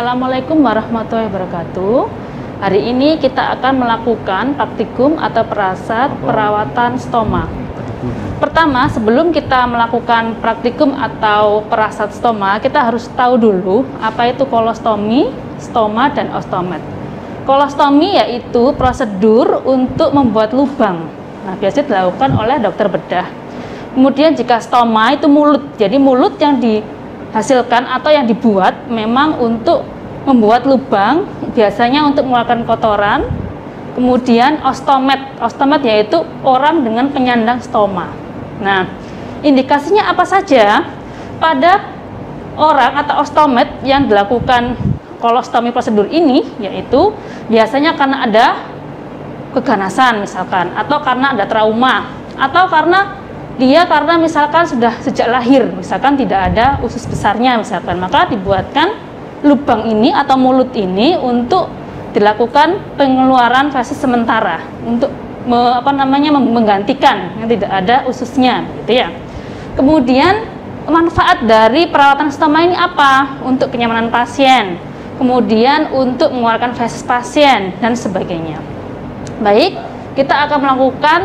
Assalamualaikum warahmatullahi wabarakatuh. Hari ini kita akan melakukan praktikum atau perasat perawatan stoma. Pertama, sebelum kita melakukan praktikum atau perasat stoma, kita harus tahu dulu apa itu kolostomi, stoma, dan ostomet. Kolostomi yaitu prosedur untuk membuat lubang. Nah, biasanya dilakukan oleh dokter bedah. Kemudian jika stoma itu mulut, jadi mulut yang dihasilkan atau yang dibuat memang untuk membuat lubang, biasanya untuk mengeluarkan kotoran. Kemudian ostomet yaitu orang dengan penyandang stoma. Nah, indikasinya apa saja pada orang atau ostomet yang dilakukan kolostomi prosedur ini, yaitu biasanya karena ada keganasan misalkan, atau karena ada trauma, atau karena misalkan sudah sejak lahir, misalkan tidak ada usus besarnya misalkan, maka dibuatkan lubang ini atau mulut ini untuk dilakukan pengeluaran feses sementara untuk menggantikan yang tidak ada ususnya, gitu ya. Kemudian manfaat dari perawatan stoma ini apa? Untuk kenyamanan pasien, kemudian untuk mengeluarkan feses pasien dan sebagainya. Baik, kita akan melakukan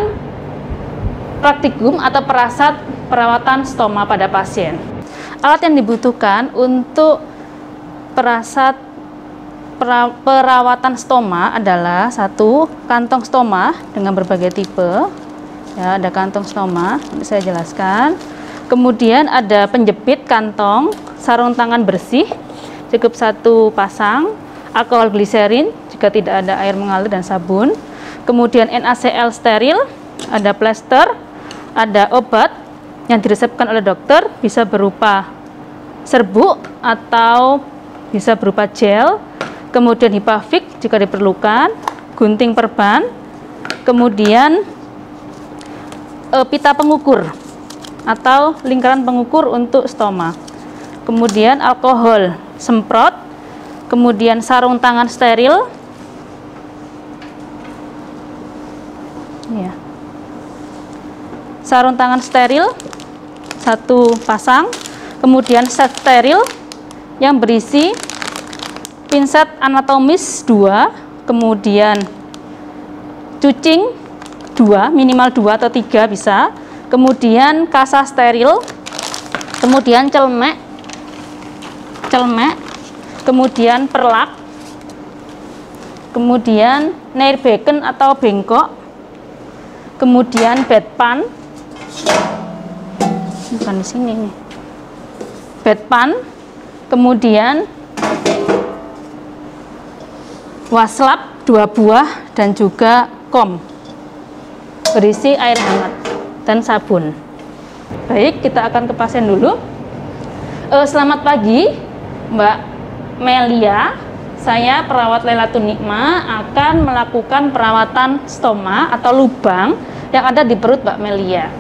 praktikum atau perasat perawatan stoma pada pasien. Alat yang dibutuhkan untuk perasat perawatan stoma adalah satu, kantong stoma dengan berbagai tipe. Ya, ada kantong stoma, ini saya jelaskan. Kemudian ada penjepit kantong, sarung tangan bersih, cukup satu pasang, alkohol gliserin jika tidak ada air mengalir dan sabun. Kemudian NaCl steril, ada plester, ada obat yang diresepkan oleh dokter, bisa berupa serbuk atau bisa berupa gel. Kemudian hipavik jika diperlukan, gunting perban, kemudian pita pengukur atau lingkaran pengukur untuk stoma. Kemudian alkohol semprot, kemudian sarung tangan steril. Ya. Sarung tangan steril satu pasang, kemudian set steril yang berisi pinset anatomis 2, kemudian cucing 2, minimal 2 atau 3 bisa, kemudian kasa steril, kemudian celemek, kemudian perlak, kemudian nairbeken atau bengkok, kemudian bedpan, bukan di sini nih, bedpan, kemudian waslap 2 buah dan juga kom berisi air hangat dan sabun. Baik, kita akan ke pasien dulu. Selamat pagi Mbak Melia, saya perawat Lailatul Nikma akan melakukan perawatan stoma atau lubang yang ada di perut Mbak Melia.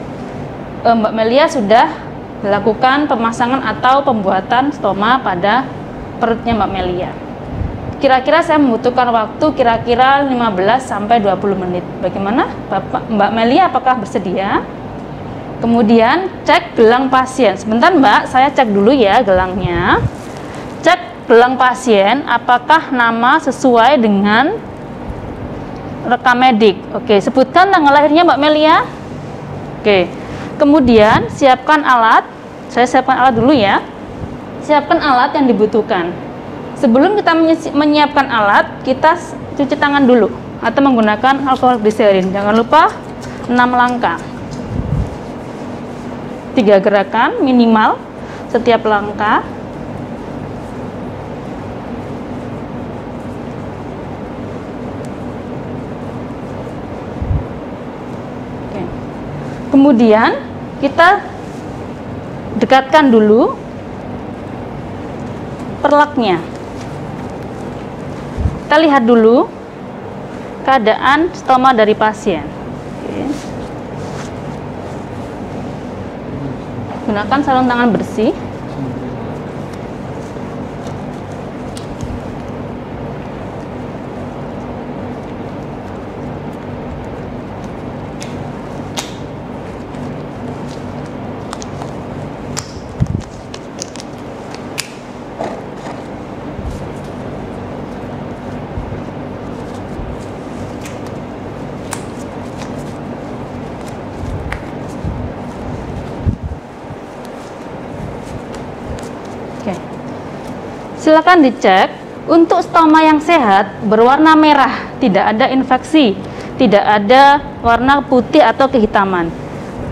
Mbak Melia sudah melakukan pemasangan atau pembuatan stoma pada perutnya Mbak Melia. Kira-kira saya membutuhkan waktu kira-kira 15 sampai 20 menit. Bagaimana Mbak Melia, apakah bersedia? Kemudian cek gelang pasien. Sebentar Mbak, saya cek dulu ya gelangnya. Cek gelang pasien apakah nama sesuai dengan rekam medik. Oke, sebutkan tanggal lahirnya Mbak Melia. Oke. Kemudian siapkan alat. Saya siapkan alat dulu ya. Siapkan alat yang dibutuhkan. Sebelum kita menyiapkan alat, kita cuci tangan dulu atau menggunakan alkohol gliserin. Jangan lupa 6 langkah. 3 gerakan minimal setiap langkah. Oke. Kemudian kita dekatkan dulu perlaknya. Kita lihat dulu keadaan stoma dari pasien. Oke. Gunakan sarung tangan bersih. Silakan dicek. Untuk stoma yang sehat berwarna merah, tidak ada infeksi, tidak ada warna putih atau kehitaman.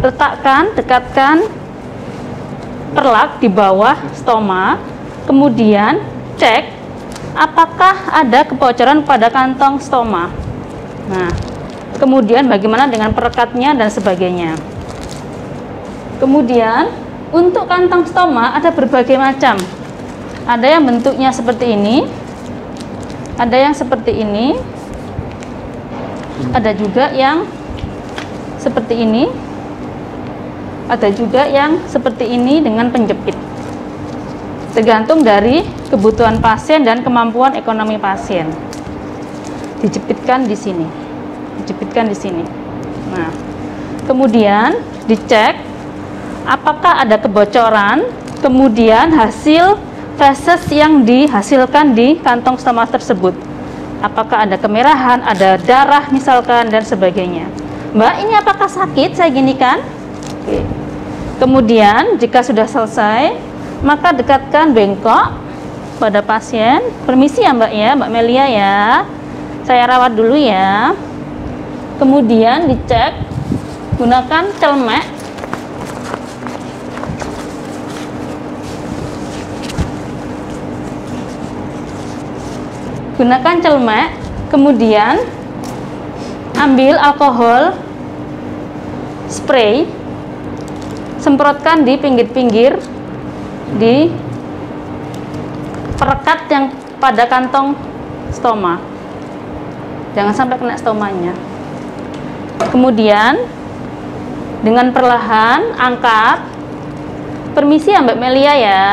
Dekatkan perlak di bawah stoma, kemudian cek apakah ada kebocoran pada kantong stoma. Nah, kemudian bagaimana dengan perekatnya dan sebagainya. Kemudian untuk kantong stoma ada berbagai macam. Ada yang bentuknya seperti ini, ada yang seperti ini, ada juga yang seperti ini, ada juga yang seperti ini dengan penjepit. Tergantung dari kebutuhan pasien dan kemampuan ekonomi pasien. Dijepitkan di sini, dijepitkan di sini. Nah, kemudian dicek apakah ada kebocoran, kemudian hasil feses yang dihasilkan di kantong stoma tersebut. Apakah ada kemerahan, ada darah misalkan, dan sebagainya. Mbak, ini apakah sakit? Saya ginikan. Oke. Kemudian jika sudah selesai, maka dekatkan bengkok pada pasien. Permisi ya Mbak ya, Mbak Melia ya. Saya rawat dulu ya. Kemudian dicek gunakan celemek. Gunakan celemek, kemudian ambil alkohol spray, semprotkan di pinggir-pinggir di perekat yang pada kantong stoma. Jangan sampai kena stomanya. Kemudian dengan perlahan angkat. Permisi ya Mbak Melia ya.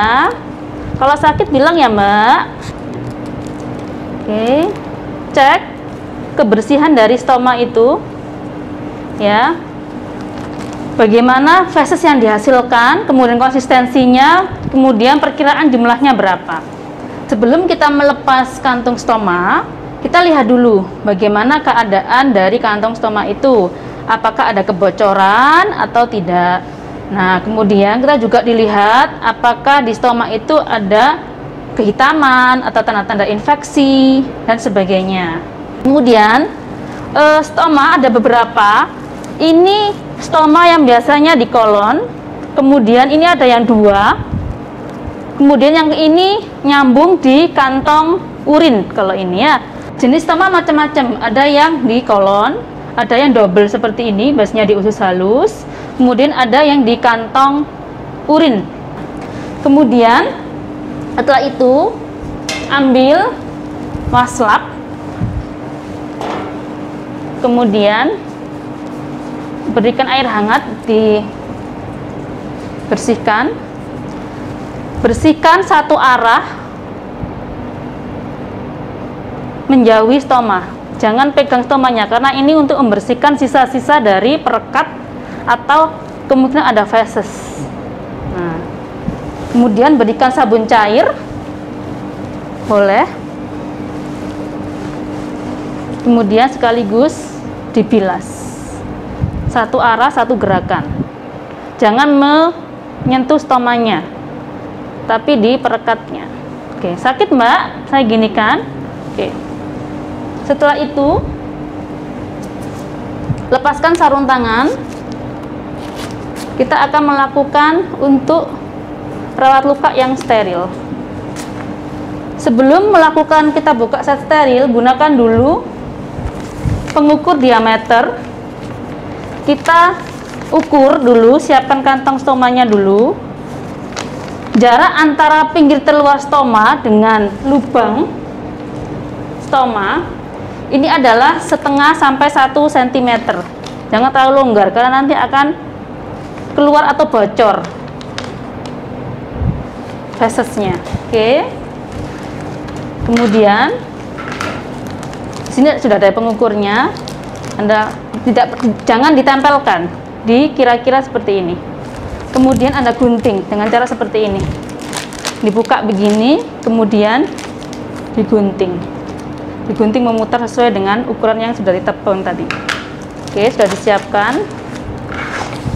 Kalau sakit bilang ya Mbak. Oke, cek kebersihan dari stoma itu ya, bagaimana feses yang dihasilkan, kemudian konsistensinya, kemudian perkiraan jumlahnya berapa. Sebelum kita melepas kantung stoma, kita lihat dulu bagaimana keadaan dari kantong stoma itu, apakah ada kebocoran atau tidak. Nah, kemudian kita juga dilihat apakah di stoma itu ada kehitaman atau tanda-tanda infeksi dan sebagainya. Kemudian stoma ada beberapa. Ini stoma yang biasanya di kolon, kemudian ini ada yang dua, kemudian yang ini nyambung di kantong urin. Kalau ini ya, jenis stoma macam-macam. Ada yang di kolon, ada yang double seperti ini, biasanya di usus halus, kemudian ada yang di kantong urin. Kemudian setelah itu ambil waslap, kemudian berikan air hangat, dibersihkan, bersihkan satu arah menjauhi stoma. Jangan pegang stomanya karena ini untuk membersihkan sisa-sisa dari perekat atau kemungkinan ada feses. Nah, kemudian berikan sabun cair, boleh. Kemudian sekaligus dibilas. Satu arah, satu gerakan. Jangan menyentuh stomanya, tapi di perekatnya. Oke, sakit Mbak? Saya ginikan. Oke. Setelah itu, lepaskan sarung tangan. Kita akan melakukan untuk rawat luka yang steril. Sebelum melakukan kita buka set steril, gunakan dulu pengukur diameter. Kita ukur dulu, siapkan kantong stomanya dulu. Jarak antara pinggir terluar stoma dengan lubang stoma ini adalah setengah sampai 1 cm. Jangan terlalu longgar karena nanti akan keluar atau bocor fesesnya. Oke. Kemudian di sini sudah ada pengukurnya. Anda jangan ditempelkan di kira-kira seperti ini. Kemudian Anda gunting dengan cara seperti ini. Dibuka begini, kemudian digunting. Digunting memutar sesuai dengan ukuran yang sudah ditepung tadi. Oke, sudah disiapkan.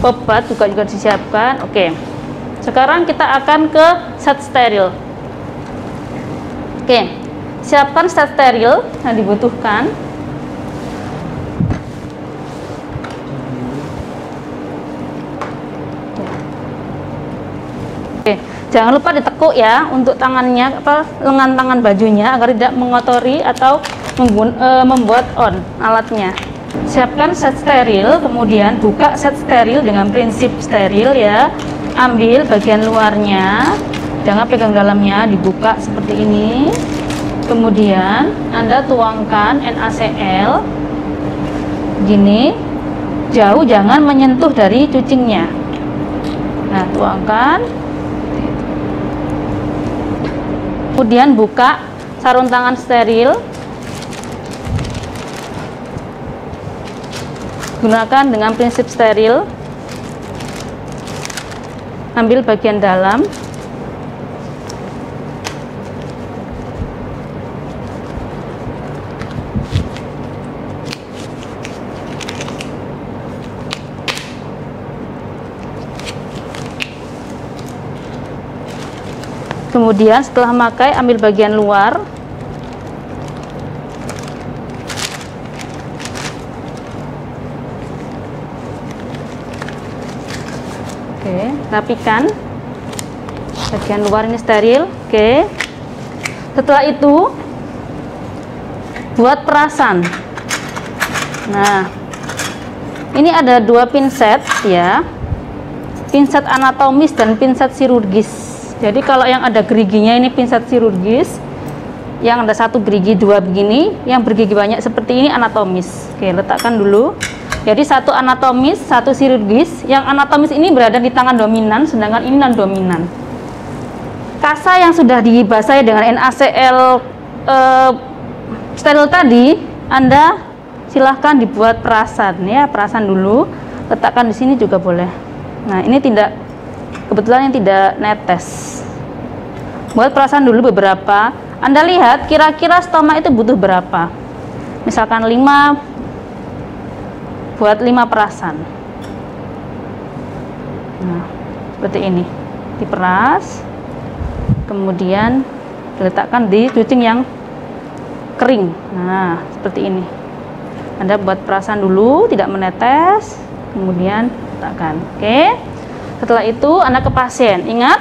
Obat juga disiapkan. Oke. Sekarang kita akan ke set steril. Oke, siapkan set steril yang dibutuhkan. Oke, jangan lupa ditekuk ya untuk tangannya, lengan tangan bajunya agar tidak mengotori atau membuat on alatnya. Siapkan set steril, kemudian buka set steril dengan prinsip steril ya. Ambil bagian luarnya, jangan pegang dalamnya, dibuka seperti ini. Kemudian Anda tuangkan NaCl gini, jauh, jangan menyentuh dari cucingnya. Nah, tuangkan. Kemudian buka sarung tangan steril, gunakan dengan prinsip steril. Ambil bagian dalam, kemudian setelah memakai ambil bagian luar. Oke, rapikan bagian luar ini steril. Oke, setelah itu buat perasan. Nah, ini ada dua pinset ya, pinset anatomis dan pinset chirurgis. Jadi kalau yang ada geriginya ini pinset chirurgis, yang ada satu gerigi dua begini, yang bergigi banyak seperti ini anatomis. Oke, letakkan dulu. Jadi satu anatomis, satu chirurgis. Yang anatomis ini berada di tangan dominan, sedangkan ini non dominan. Kasa yang sudah dibasahi dengan NaCl steril tadi, Anda silahkan dibuat perasan ya, perasan dulu. Letakkan di sini juga boleh. Nah, ini tidak, kebetulan yang tidak netes. Buat perasan dulu beberapa. Anda lihat kira-kira stoma itu butuh berapa. Misalkan 5, buat 5 perasan. Nah, seperti ini. Diperas, kemudian diletakkan di cucing yang kering. Nah, seperti ini. Anda buat perasan dulu, tidak menetes, kemudian letakkan. Oke. Setelah itu Anda ke pasien. Ingat,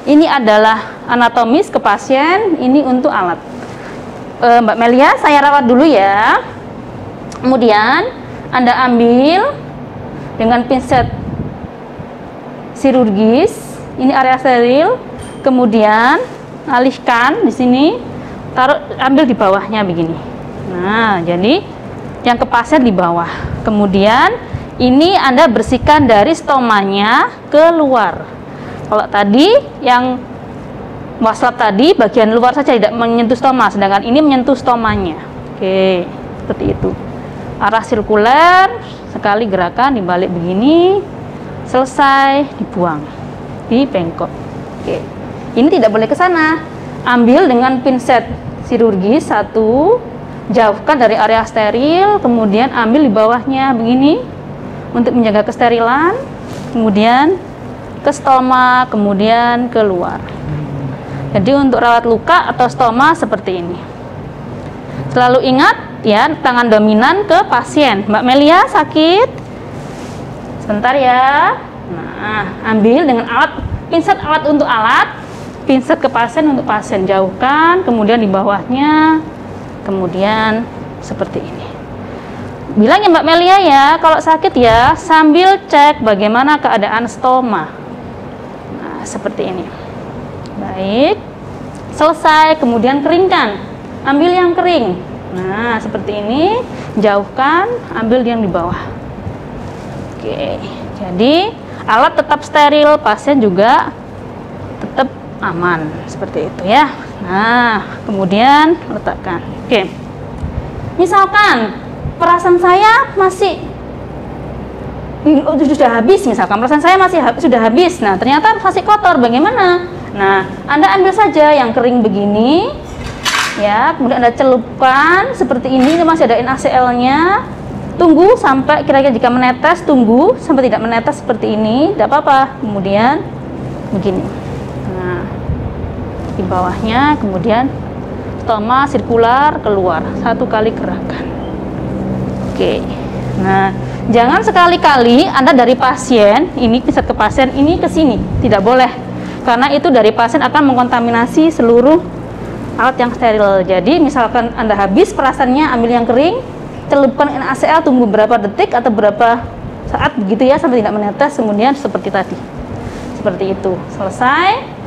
ini adalah anatomis ke pasien, ini untuk alat. Mbak Melia, saya rawat dulu ya. Kemudian Anda ambil dengan pinset chirurgis, ini area steril. Kemudian alihkan di sini, taruh, ambil di bawahnya begini. Nah, jadi yang ke pasien di bawah. Kemudian ini Anda bersihkan dari stomanya keluar. Kalau tadi yang waslap tadi bagian luar saja tidak menyentuh stoma, sedangkan ini menyentuh stomanya. Oke, seperti itu. Arah sirkuler, sekali gerakan dibalik begini, selesai, dibuang, dibengkok. Oke, ini tidak boleh ke sana. Ambil dengan pinset chirurgis satu, jauhkan dari area steril, kemudian ambil di bawahnya begini untuk menjaga kesterilan, kemudian ke stoma, kemudian keluar. Jadi untuk rawat luka atau stoma seperti ini. Selalu ingat ya, tangan dominan ke pasien. Mbak Melia sakit? Sebentar ya. Nah, ambil dengan alat, pinset alat untuk alat, pinset ke pasien untuk pasien, jauhkan, kemudian di bawahnya, kemudian seperti ini. Bilang ya Mbak Melia ya, kalau sakit ya sambil cek bagaimana keadaan stoma. Nah, seperti ini. Baik, selesai, kemudian keringkan, ambil yang kering. Nah, seperti ini, jauhkan, ambil yang di bawah. Oke, jadi alat tetap steril, pasien juga tetap aman, seperti itu ya. Nah, kemudian letakkan. Oke, misalkan perasan saya masih sudah habis, misalkan perasan saya sudah habis, nah ternyata masih kotor, bagaimana? Nah, Anda ambil saja yang kering begini ya, kemudian Anda celupkan seperti ini masih ada NaCl-nya. Tunggu sampai kira-kira jika menetes, tunggu sampai tidak menetes seperti ini, tidak apa-apa. Kemudian begini. Nah, di bawahnya kemudian stoma sirkular keluar, 1 kali gerakan. Oke. Nah, jangan sekali-kali Anda dari pasien ini bisa ke pasien ini ke sini, tidak boleh, karena itu dari pasien akan mengkontaminasi seluruh alat yang steril. Jadi misalkan Anda habis perasannya, ambil yang kering, celupkan NaCl, tunggu berapa detik atau berapa saat begitu ya sampai tidak menetes, kemudian seperti tadi, seperti itu. Selesai,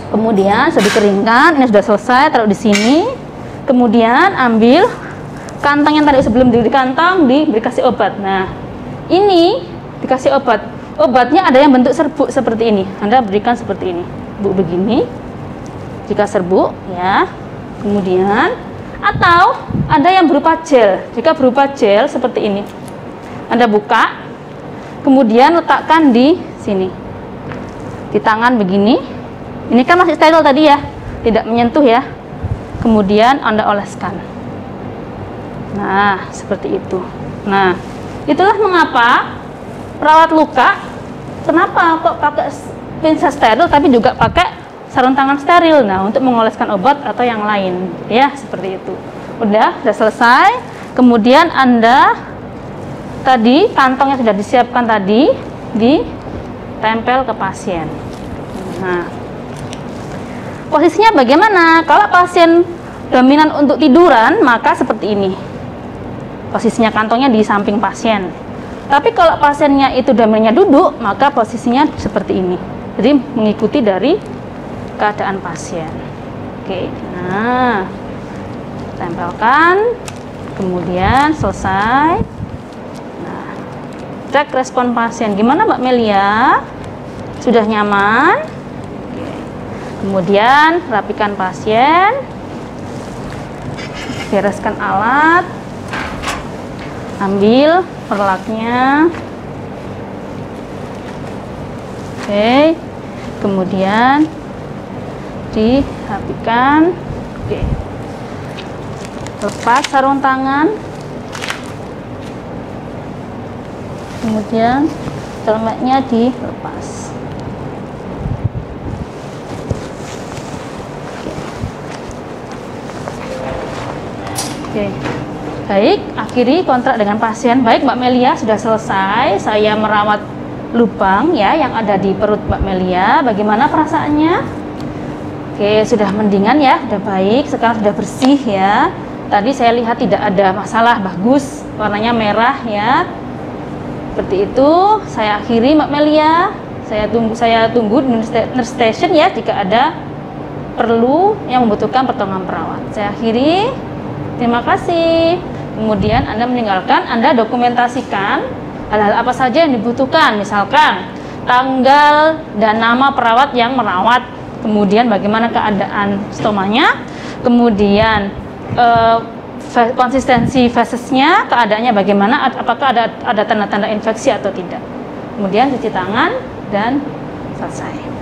kemudian sudah dikeringkan, ini sudah selesai, taruh di sini, kemudian ambil kantong yang tadi sebelum di kantong, diberi kasih obat. Nah, ini dikasih obat. Obatnya ada yang bentuk serbuk seperti ini. Anda berikan seperti ini, Bu, begini. Jika serbuk, ya. Kemudian, atau ada yang berupa gel. Jika berupa gel seperti ini, Anda buka, kemudian letakkan di sini, di tangan begini. Ini kan masih steril tadi ya, tidak menyentuh ya. Kemudian Anda oleskan. Nah, seperti itu. Nah, itulah mengapa perawat luka, kenapa kok pakai pinset steril tapi juga pakai sarung tangan steril. Nah, untuk mengoleskan obat atau yang lain, ya, seperti itu. Udah selesai. Kemudian Anda tadi kantong yang sudah disiapkan tadi ditempel ke pasien. Nah, posisinya bagaimana? Kalau pasien dominan untuk tiduran, maka seperti ini. Posisinya kantongnya di samping pasien. Tapi kalau pasiennya itu dominannya duduk, maka posisinya seperti ini. Jadi mengikuti dari keadaan pasien. Oke, nah, tempelkan, kemudian selesai. Nah, cek respon pasien. Gimana Mbak Melia? Sudah nyaman? Oke. Kemudian rapikan pasien, bereskan alat. Ambil perlaknya. Oke. Kemudian dirapikan. Oke. Lepas sarung tangan. Kemudian celemetnya dilepas. Oke. Baik, akhiri kontrak dengan pasien. Baik, Mbak Melia, sudah selesai. Saya merawat lubang ya yang ada di perut Mbak Melia. Bagaimana perasaannya? Oke, sudah mendingan ya, sudah baik. Sekarang sudah bersih ya. Tadi saya lihat tidak ada masalah, bagus. Warnanya merah ya. Seperti itu. Saya akhiri Mbak Melia. Saya tunggu di nurse station ya jika ada perlu yang membutuhkan pertolongan perawat. Saya akhiri. Terima kasih. Kemudian Anda meninggalkan, Anda dokumentasikan hal-hal apa saja yang dibutuhkan, misalkan tanggal dan nama perawat yang merawat, kemudian bagaimana keadaan stomanya, kemudian konsistensi fesesnya, keadaannya bagaimana, apakah ada tanda-tanda infeksi atau tidak. Kemudian cuci tangan dan selesai.